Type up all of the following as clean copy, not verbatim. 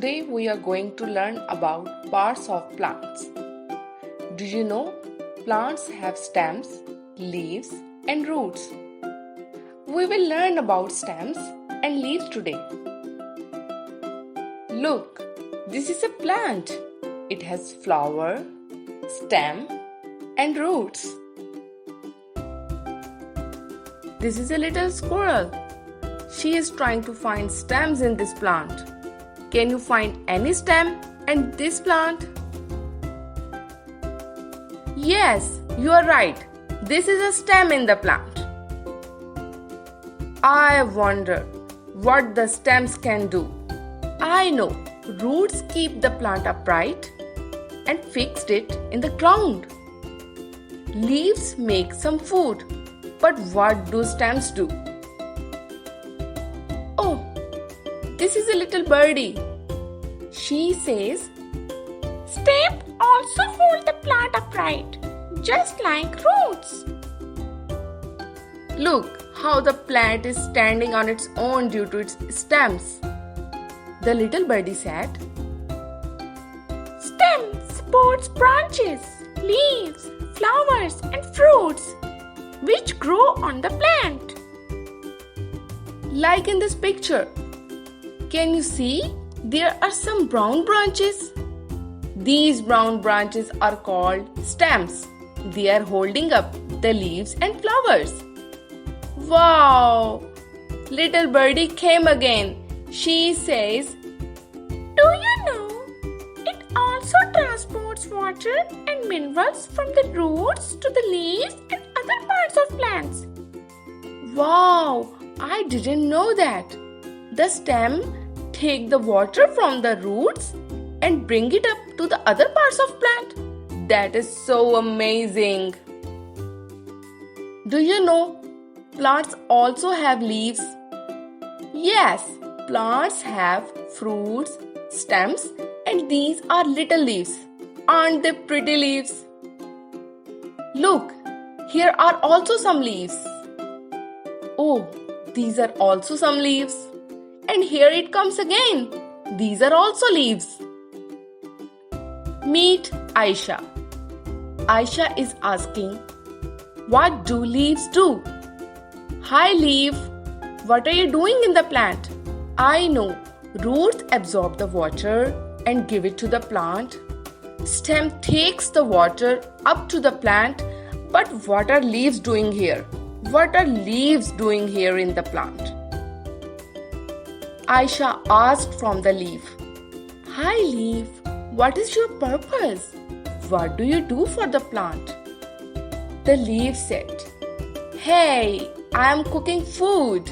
Today we are going to learn about parts of plants. Do you know plants have stems, leaves and roots? We will learn about stems and leaves today. Look, this is a plant. It has flower, stem and roots. This is a little squirrel. She is trying to find stems in this plant. Can you find any stem in this plant? Yes, you are right. This is a stem in the plant. I wonder what the stems can do. I know roots keep the plant upright and fixed it in the ground. Leaves make some food. But what do stems do? Oh, this is a little birdie. She says, stems also hold the plant upright, just like roots. Look how the plant is standing on its own due to its stems. The little birdie said, stem supports branches, leaves, flowers and fruits which grow on the plant. Like in this picture. Can you see? There are some brown branches. These brown branches are called stems. They are holding up the leaves and flowers. Wow! Little birdie came again. She says, do you know it also transports water and minerals from the roots to the leaves and other parts of plants? Wow! I didn't know that. The stem take the water from the roots and bring it up to the other parts of plant. That is so amazing. Do you know plants also have leaves? Yes, plants have fruits, stems and these are little leaves. Aren't they pretty leaves? Look, here are also some leaves. Oh, these are also some leaves. And here it comes again. These are also leaves. Meet Aisha. Aisha is asking, what do leaves do? Hi leaf, what are you doing in the plant? I know, roots absorb the water and give it to the plant. Stem takes the water up to the plant. But what are leaves doing here? What are leaves doing here in the plant? Aisha asked from the leaf, hi leaf, what is your purpose? What do you do for the plant? The leaf said, hey, I am cooking food.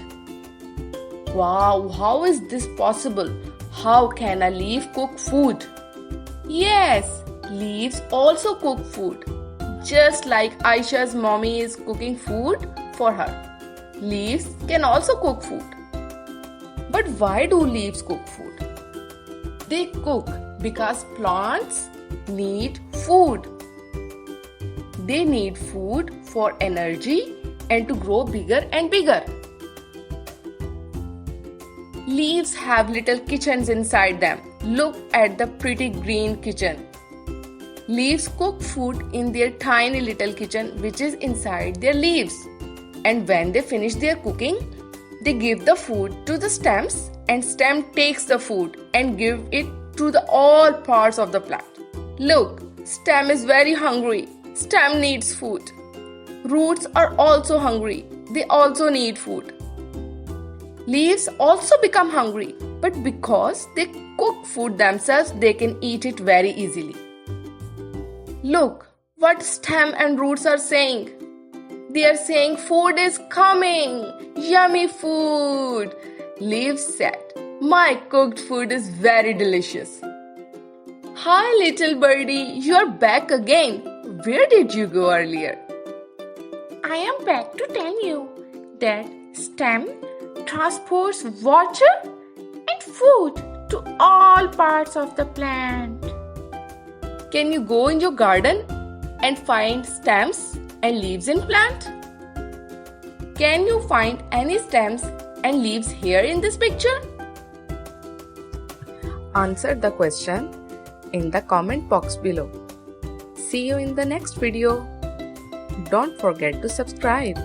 Wow, how is this possible? How can a leaf cook food? Yes, leaves also cook food. Just like Aisha's mommy is cooking food for her. Leaves can also cook food. But why do leaves cook food? They cook because plants need food. They need food for energy and to grow bigger and bigger. Leaves have little kitchens inside them. Look at the pretty green kitchen. Leaves cook food in their tiny little kitchen which is inside their leaves. And when they finish their cooking, they give the food to the stems and stem takes the food and give it to the all parts of the plant. Look, stem is very hungry. Stem needs food. Roots are also hungry. They also need food. Leaves also become hungry, but because they cook food themselves, they can eat it very easily. Look what stem and roots are saying. They are saying food is coming. Yummy food. Leaves said, my cooked food is very delicious. Hi little birdie, you are back again. Where did you go earlier? I am back to tell you that stem transports water and food to all parts of the plant. Can you go in your garden and find stems and leaves in plant? Can you find any stems and leaves here in this picture? Answer the question in the comment box below. See you in the next video. Don't forget to subscribe.